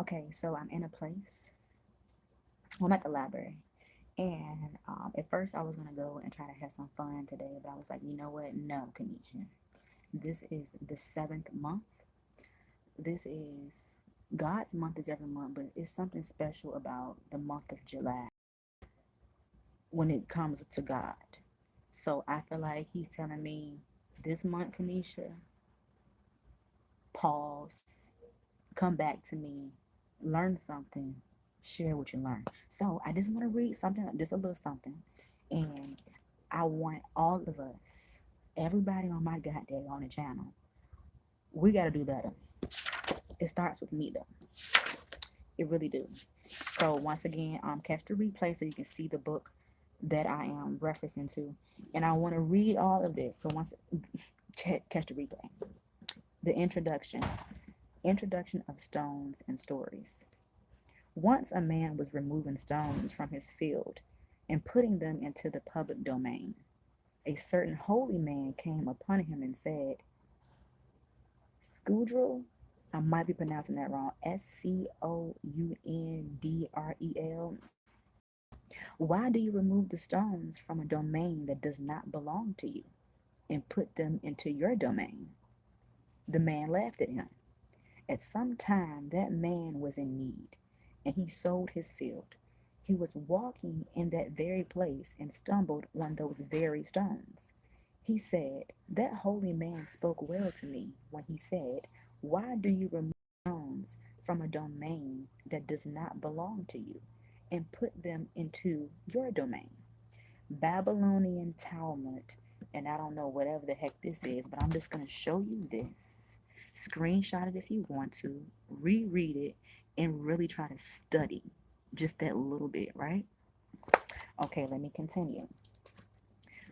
Okay, so I'm in a place. Well, I'm at the library. And at first, I was going to go and try to have some fun today, but I was like, you know what? No, Kanisha. This is the seventh month. This is God's month is every month, but it's something special about the month of July when it comes to God. So I feel like He's telling me this month, Kanisha, pause, come back to me, learn something, share what you learn. So I just want to read something, just a little something, and I want all of us, everybody on my goddamn on the channel, we got to do better. It starts with me though. It really do. So once again, catch the replay so you can see the book that I am referencing to, and I want to read all of this. So once catch the replay. The introduction of stones and stories. Once a man was removing stones from his field and putting them into the public domain. A certain holy man came upon him and said, Scoundrel, I might be pronouncing that wrong, Scoundrel. Why do you remove the stones from a domain that does not belong to you and put them into your domain? The man laughed at him. At some time that man was in need, and he sold his field. He was walking in that very place and stumbled on those very stones. He said, That holy man spoke well to me when he said, Why do you remove stones from a domain that does not belong to you and put them into your domain? Babylonian Talmud, and I don't know whatever the heck this is, but I'm just going to show you this. Screenshot it if you want to, reread it, and really try to study just that little bit, right? Okay, let me continue.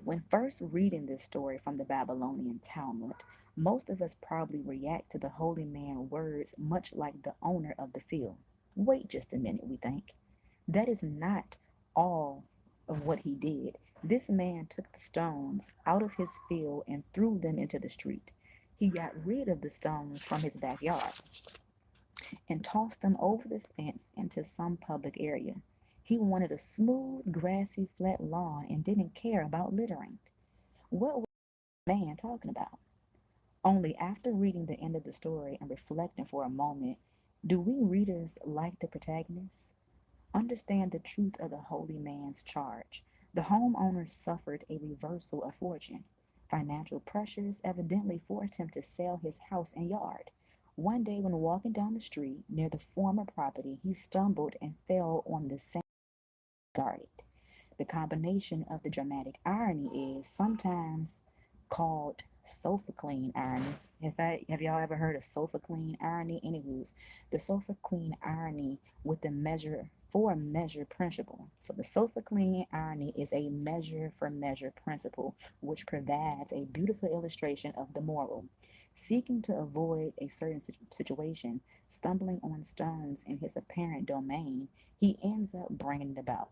When first reading this story from the Babylonian Talmud, most of us probably react to the holy man's words much like the owner of the field. Wait just a minute, we think. That is not all of what he did. This man took the stones out of his field and threw them into the street. He got rid of the stones from his backyard and tossed them over the fence into some public area. He wanted a smooth, grassy, flat lawn and didn't care about littering. What was the man talking about? Only after reading the end of the story and reflecting for a moment do we readers like the protagonist understand the truth of the holy man's charge. The homeowner suffered a reversal of fortune. Financial pressures evidently forced him to sell his house and yard. One day, when walking down the street near the former property, he stumbled and fell on the same guarded. The combination of the dramatic irony is sometimes called sofa clean irony. In fact, have y'all ever heard of sofa clean irony? Anywho's, the sofa clean irony with the measure for measure principle. So the sofa clean irony is a measure for measure principle, which provides a beautiful illustration of the moral. Seeking to avoid a certain situation, stumbling on stones in his apparent domain, he ends up bringing it about.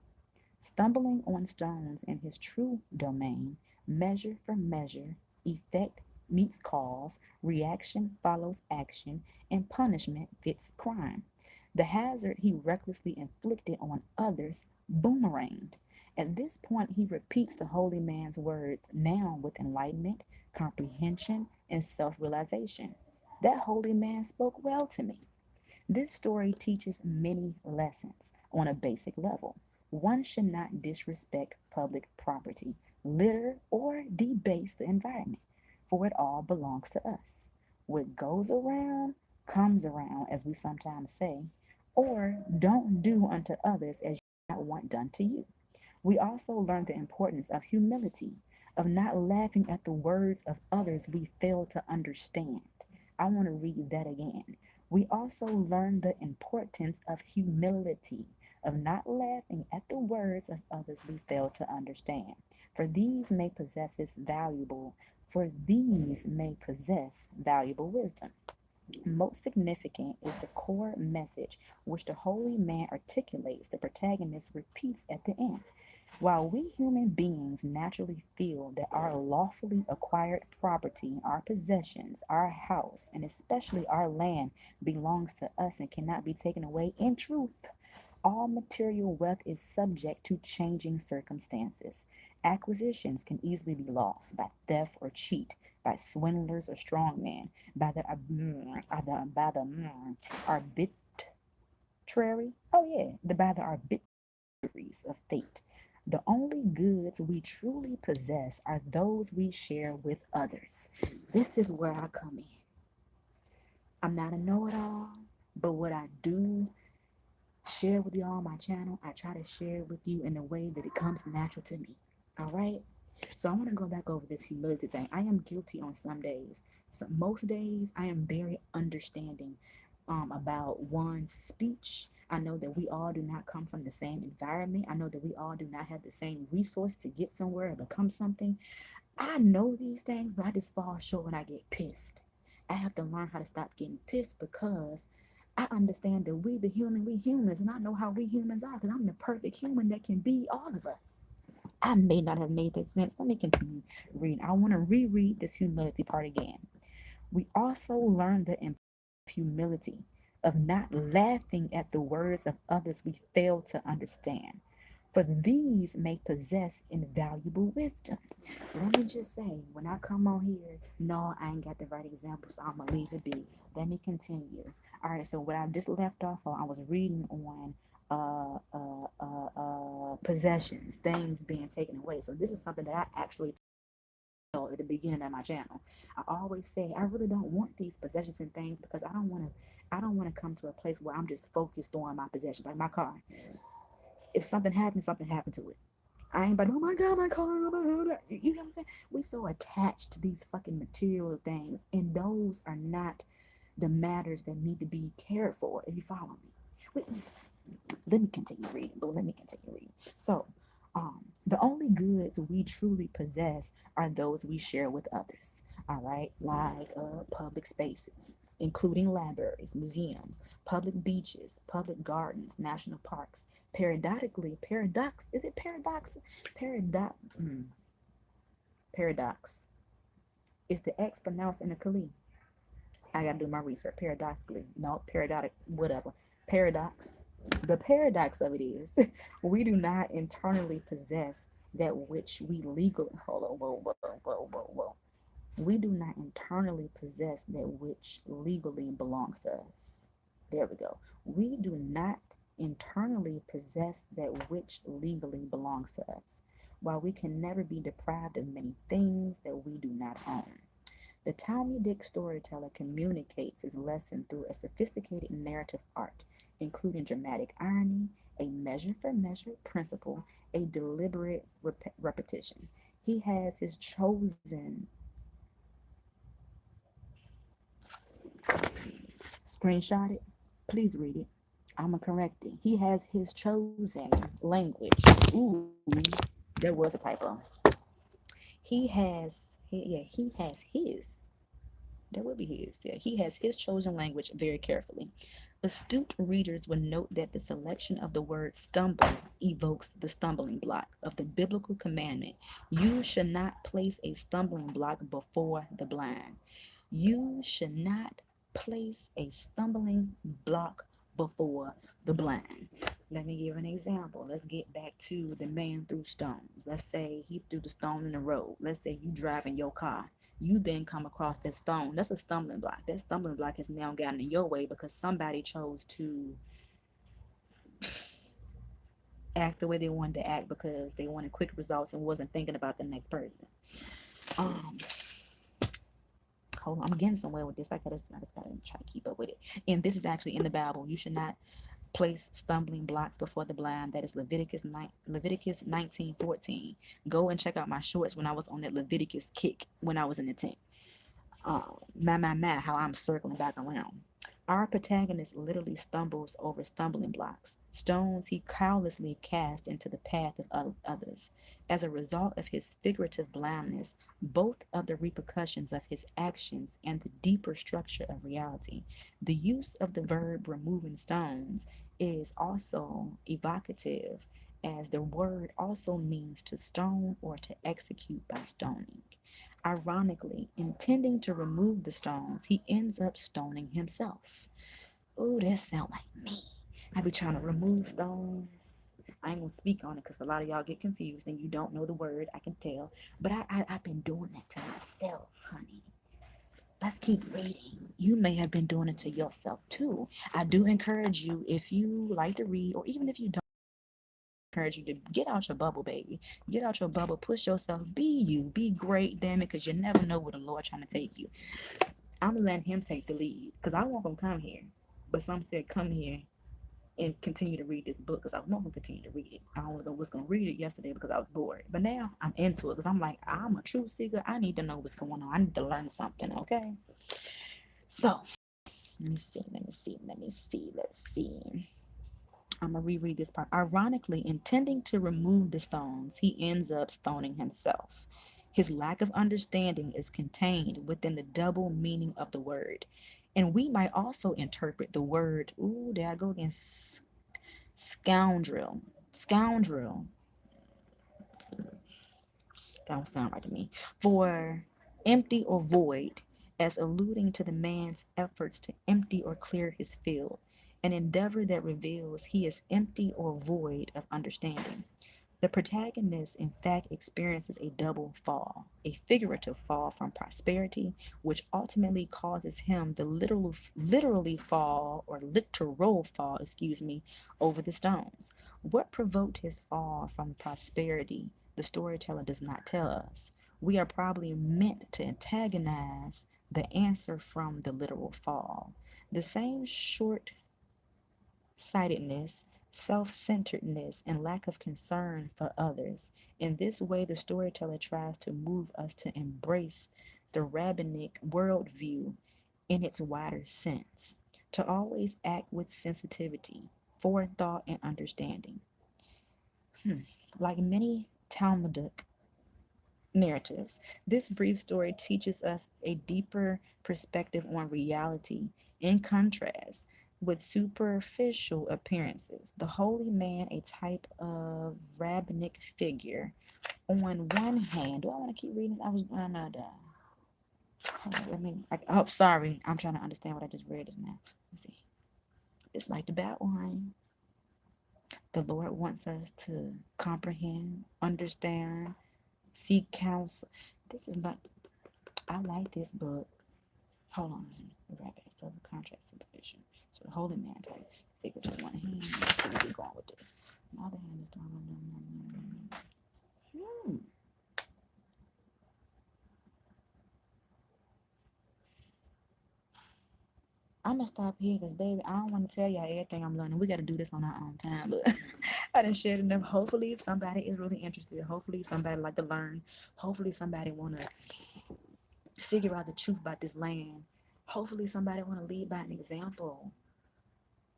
Stumbling on stones in his true domain, measure for measure, effect meets cause, reaction follows action, and punishment fits crime. The hazard he recklessly inflicted on others boomeranged. At this point, he repeats the holy man's words, now with enlightenment, comprehension, and self realization. That holy man spoke well to me. This story teaches many lessons on a basic level. One should not disrespect public property, litter, or debase the environment, for it all belongs to us. What goes around comes around, as we sometimes say, or don't do unto others as you not want done to you. We also learn the importance of humility, of not laughing at the words of others we fail to understand. I want to read that again. We also learn the importance of humility, of not laughing at the words of others we fail to understand. For these may possess its valuable, for these may possess valuable wisdom. Most significant is the core message which the holy man articulates, the protagonist repeats at the end. While we human beings naturally feel that our lawfully acquired property, our possessions, our house, and especially our land belongs to us and cannot be taken away, in truth, all material wealth is subject to changing circumstances. Acquisitions can easily be lost by theft or cheat, by swindlers or strongmen, by the arbitrary, oh yeah, by the arbitraries of fate. The only goods we truly possess are those we share with others. This is where I come in. I'm not a know it all, but what I do share with y'all on my channel, I try to share it with you in the way that it comes natural to me. All right. So I want to go back over this humility thing. I am guilty on some days. So most days I am very understanding about one's speech. I know that we all do not come from the same environment. I know that we all do not have the same resource to get somewhere or become something. I know these things, but I just fall short when I get pissed. I have to learn how to stop getting pissed because I understand that we humans, and I know how we humans are because I'm the perfect human that can be all of us. I may not have made that sense. Let me continue reading. I want to reread this humility part again. We also learn the importance of humility, of not laughing at the words of others we fail to understand, for these may possess invaluable wisdom. Let me just say, when I come on here, no, I ain't got the right example, so I'm gonna leave it be. Let me continue. All right, so what I just left off on, I was reading on possessions, things being taken away. So this is something that I actually at the beginning of my channel. I always say I really don't want these possessions and things because I don't want to come to a place where I'm just focused on my possessions, like my car. If something happened to it. I ain't but oh my god, my car, oh my god. You know what I'm saying? We so attached to these fucking material things, and those are not the matters that need to be cared for. If you follow me. Wait, let me continue reading. But let me continue reading. So, the only goods we truly possess are those we share with others. All right, like public spaces, including libraries, museums, public beaches, public gardens, national parks. Paradoxically, paradox is it paradox? Paradox. Paradox. Is the X pronounced in a Kali? I gotta do my research. Paradoxically, no, paradoxic, whatever. Paradox. The paradox of it is, we do not internally possess that which we legally. Hold on, whoa, whoa, whoa, whoa, whoa. We do not internally possess that which legally belongs to us. There we go. We do not internally possess that which legally belongs to us. While we can never be deprived of many things that we do not own. The Talmudic storyteller communicates his lesson through a sophisticated narrative art, including dramatic irony, a measure for measure principle, a deliberate repetition. He has his chosen screenshot it. Please read it. I'm gonna correct it. He has his chosen language. Ooh, there was a typo. He has, he has his. That would be his. Yeah, he has his chosen language very carefully. Astute readers would note that the selection of the word stumble evokes the stumbling block of the biblical commandment. You should not place a stumbling block before the blind. You should not place a stumbling block before the blind. Let me give an example. Let's get back to the man threw stones. Let's say he threw the stone in the road. Let's say you driving your car. You then come across that stone. That's a stumbling block. That stumbling block has now gotten in your way because somebody chose to act the way they wanted to act because they wanted quick results and wasn't thinking about the next person. Um, Hold on, I'm getting somewhere with this. I just gotta try to keep up with it. And this is actually in the Bible. You should not place stumbling blocks before the blind. That is Leviticus 19:14. Go and check out my shorts when I was on that Leviticus kick when I was in the tent. How I'm circling back around. Our protagonist literally stumbles over stumbling blocks, stones he callously cast into the path of others. As a result of his figurative blindness, both of the repercussions of his actions and the deeper structure of reality, the use of the verb removing stones is also evocative as the word also means to stone or to execute by stoning. Ironically, intending to remove the stones, he ends up stoning himself. Ooh, that sound like me. I be trying to remove stones. I ain't gonna speak on it because a lot of y'all get confused and you don't know the word. I can tell, but I've been doing that to myself, honey. Let's keep reading. You may have been doing it to yourself too. I do encourage you, if you like to read, or even if you don't, encourage you to get out your bubble, baby. Get out your bubble, push yourself, be you, be great, damn it, because you never know where the Lord trying to take you. I'm letting him take the lead because I want him to come here. But some said come here and continue to read this book because I was not going to continue to read it. I only was going to read it yesterday because I was bored. But now I'm into it because I'm like, I'm a truth seeker. I need to know what's going on. I need to learn something, okay? So, let's see. I'm going to reread this part. Ironically, intending to remove the stones, he ends up stoning himself. His lack of understanding is contained within the double meaning of the word. And we might also interpret the word, ooh, there I go again, scoundrel. Scoundrel. That don't sound right to me. For empty or void, as alluding to the man's efforts to empty or clear his field, an endeavor that reveals he is empty or void of understanding. The protagonist, in fact, experiences a double fall, a figurative fall from prosperity, which ultimately causes him the literally fall, or literal fall, over the stones. What provoked his fall from prosperity, the storyteller does not tell us. We are probably meant to antagonize the answer from the literal fall. The same short sightedness, self centeredness, and lack of concern for others. In this way, the storyteller tries to move us to embrace the rabbinic worldview in its wider sense, to always act with sensitivity, forethought, and understanding. Like many Talmudic narratives, this brief story teaches us a deeper perspective on reality in contrast with superficial appearances. The holy man, a type of rabbinic figure, on one hand, do I want to keep reading? I was not. Oh, sorry. I'm trying to understand what I just read. Is now. Let's see. It's like the bad wine. The Lord wants us to comprehend, understand, seek counsel. This is not. I like this book. Hold on, right back. So the contract supervision. So the holy man type figure to one hand. Let's see where we're going with this. My other hand is down. I'm gonna stop here because baby, I don't want to tell y'all everything I'm learning. We gotta do this on our own time. But I done shared enough. Hopefully somebody is really interested. Hopefully somebody like to learn. Hopefully somebody wanna figure out the truth about this land. Hopefully somebody wanna lead by an example.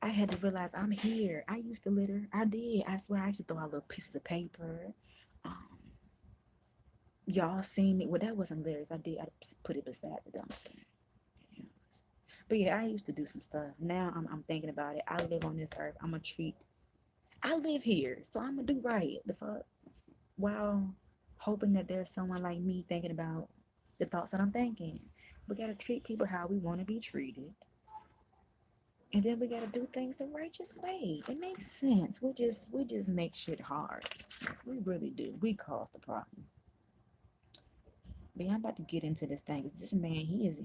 I had to realize I'm here. I used to litter. I did. I swear I used to throw out little pieces of paper. Um, y'all seen me. Well, that wasn't litters. I did. I put it beside the dumpster. Yeah. But yeah, I used to do some stuff. Now I'm thinking about it. I live on this earth. I'm gonna treat. I live here, so I'm gonna do right. The fuck. While hoping that there's someone like me thinking about the thoughts that I'm thinking. We gotta treat people how we want to be treated. And then we gotta do things the righteous way. It makes sense. We just make shit hard. We really do. We cause the problem. But yeah, I'm about to get into this thing. This man, he is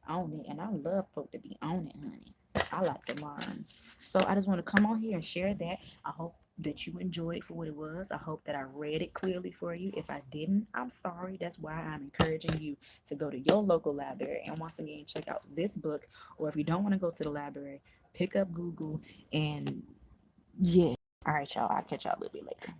on it, and I love folk to be on it, honey. I like to learn. So I just want to come on here and share that. I hope that you enjoyed for what it was. I hope that I read it clearly for you. If I didn't, I'm sorry. That's why I'm encouraging you to go to your local library and once again check out this book. Or if you don't want to go to the library, pick up Google and yeah. All right, y'all. I'll catch y'all a little bit later.